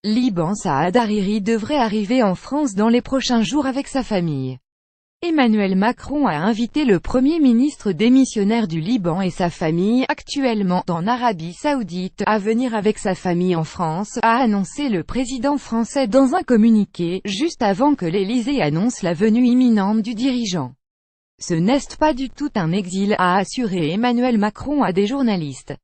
Liban. Saad Hariri devrait arriver en France dans les prochains jours avec sa famille. Emmanuel Macron a invité le Premier ministre démissionnaire du Liban et sa famille, actuellement en Arabie Saoudite, à venir avec sa famille en France, a annoncé le président français dans un communiqué, juste avant que l'Élysée annonce la venue imminente du dirigeant. Ce n'est pas du tout un exil, a assuré Emmanuel Macron à des journalistes.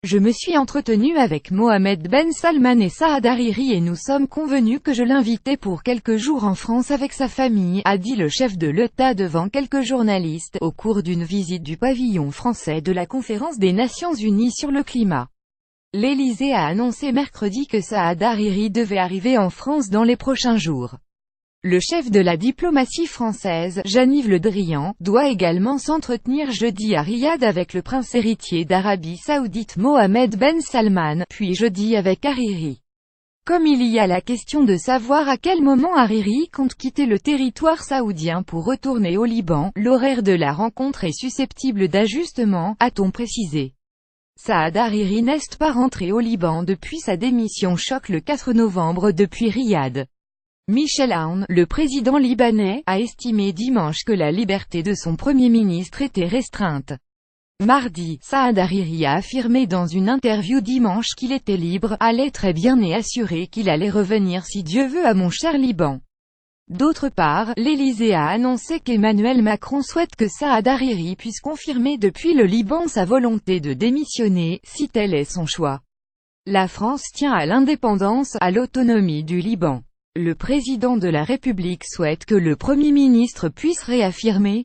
Je me suis entretenu avec Mohamed Ben Salman et Saad Hariri et nous sommes convenus que je l'invitais pour quelques jours en France avec sa famille, a dit le chef de l'État devant quelques journalistes, au cours d'une visite du pavillon français de la Conférence des Nations Unies sur le climat. L'Élysée a annoncé mercredi que Saad Hariri devait arriver en France dans les prochains jours. Le chef de la diplomatie française, Jean-Yves Le Drian, doit également s'entretenir jeudi à Riyad avec le prince héritier d'Arabie Saoudite Mohamed Ben Salman, puis jeudi avec Hariri. Comme il y a la question de savoir à quel moment Hariri compte quitter le territoire saoudien pour retourner au Liban, l'horaire de la rencontre est susceptible d'ajustement, a-t-on précisé. Saad Hariri n'est pas rentré au Liban depuis sa démission choc le 4 novembre depuis Riyad. Michel Aoun, le président libanais, a estimé dimanche que la liberté de son Premier ministre était restreinte. Mardi, Saad Hariri a affirmé dans une interview dimanche qu'il était libre, allait très bien et assuré qu'il allait revenir si Dieu veut à mon cher Liban. D'autre part, l'Élysée a annoncé qu'Emmanuel Macron souhaite que Saad Hariri puisse confirmer depuis le Liban sa volonté de démissionner, si tel est son choix. La France tient à l'indépendance, à l'autonomie du Liban. Le président de la République souhaite que le Premier ministre puisse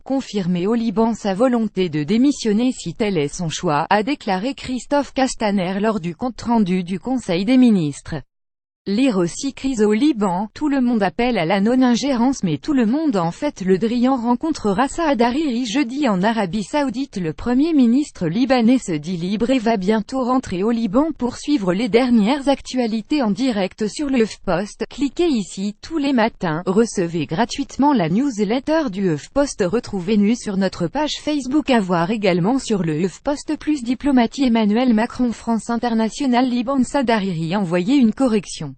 confirmer au Liban sa volonté de démissionner si tel est son choix, a déclaré Christophe Castaner lors du compte-rendu du Conseil des ministres. Lire aussi crise au Liban, tout le monde appelle à la non-ingérence mais tout le monde en fait. Le Drian rencontrera Saad Hariri jeudi en Arabie Saoudite. Le Premier ministre libanais se dit libre et va bientôt rentrer au Liban pour suivre les dernières actualités en direct sur le HuffPost. Cliquez ici tous les matins, recevez gratuitement la newsletter du HuffPost. Retrouvez-nous sur notre page Facebook, à voir également sur le HuffPost plus diplomatie. Emmanuel Macron France International Liban. Saad Hariri envoyé une correction.